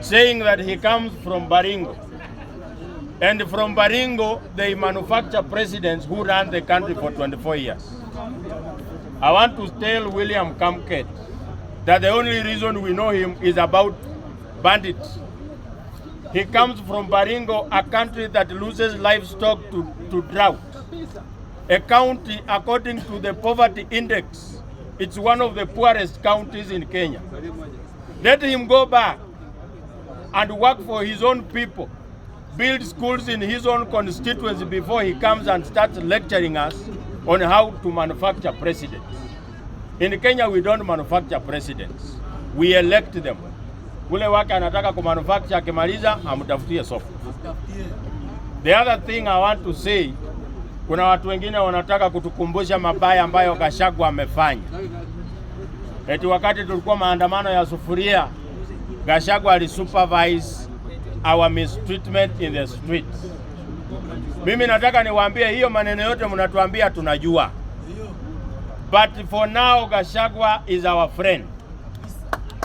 saying that he comes from Baringo. And from Baringo, they manufacture presidents who ran the country for 24 years. I want to tell William Kamket that the only reason we know him is about bandits. He comes from Baringo, a country that loses livestock to drought. A county, according to the poverty index, it's one of the poorest counties in Kenya. Let him go back and work for his own people, build schools in his own constituency before he comes and starts lecturing us on how to manufacture presidents. In Kenya, we don't manufacture presidents. We elect them. Ule wake anataka kumanufacture akimaliza amtafutie soko. The other thing I want to say, kuna watu wengine wanataka kutukumbusha mabaya ambayo Gachagua amefanya. Eti wakati tulikuwa maandamano ya sufuria, Gachagua alisupervise our mistreatment in the streets. Mimi nataka niwaambie hiyo maneno yote mnatuambia tunajua. But for now, Gachagua is our friend.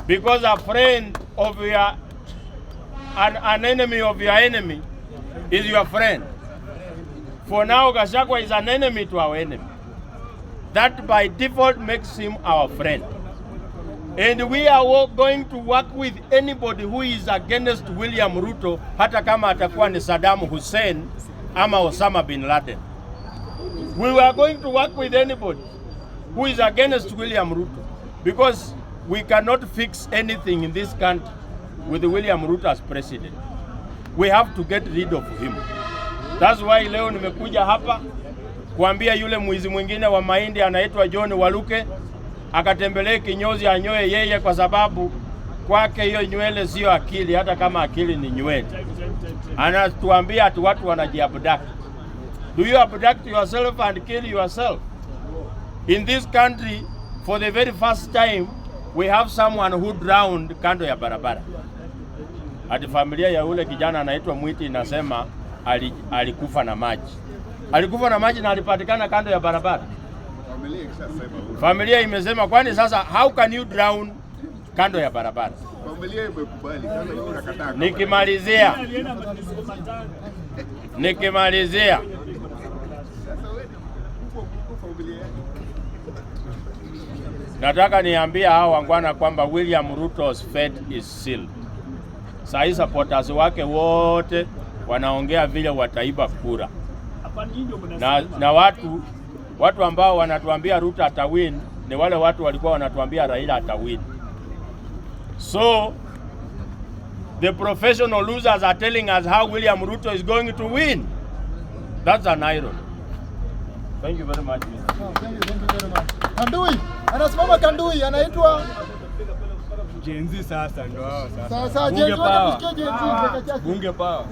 Because a friend of your, an enemy of your enemy is your friend. For now, Gachagua is an enemy to our enemy. That by default makes him our friend. And we are going to work with anybody who is against William Ruto, hata kama atakuwa ni Saddam Hussein ama Osama bin Laden. We are going to work with anybody who is against William Ruto, because we cannot fix anything in this country with William Ruto as president. We have to get rid of him. That's why leo nimekuja hapa kuambia yule mwizi mwingine wa mahindi anaitwa John Waluke akatembelee kinyozi anyoe yeye, kwa sababu kwake hiyo nywele sio akili, hata kama akili ni nywele. Anatuambia ati watu wanajiabduct. Do you abduct yourself and kill yourself? In this country, for the very first time, we have someone who drowned kando ya barabara. Ati familia ya ule kijana anaitwa Mwiti inasema alikufa na maji. Alikufa na maji na alipatikana kando ya barabara. Familia imesema kwani sasa how can you drown kando ya barabara? Familia imekubali, sasa wewe unakataa. Nikimalizia. Nataka niambia hao wangwana kwamba William Ruto's fate is sealed. Sasa supporters wake wote wanaongea vile wataiba kura. Na watu ambao wanatuambia Ruto atawin ni wale watu walikuwa wanatuambia Raila atawin. So the professional losers are telling us how William Ruto is going to win. That's an irony. Thank you very much. Thank you very much. Kandui, anasimama Kandui, anaitwa Jenzi sasa ndio hao sasa. Sasa Jenzi, tunasikia Jenzi. Bunge power.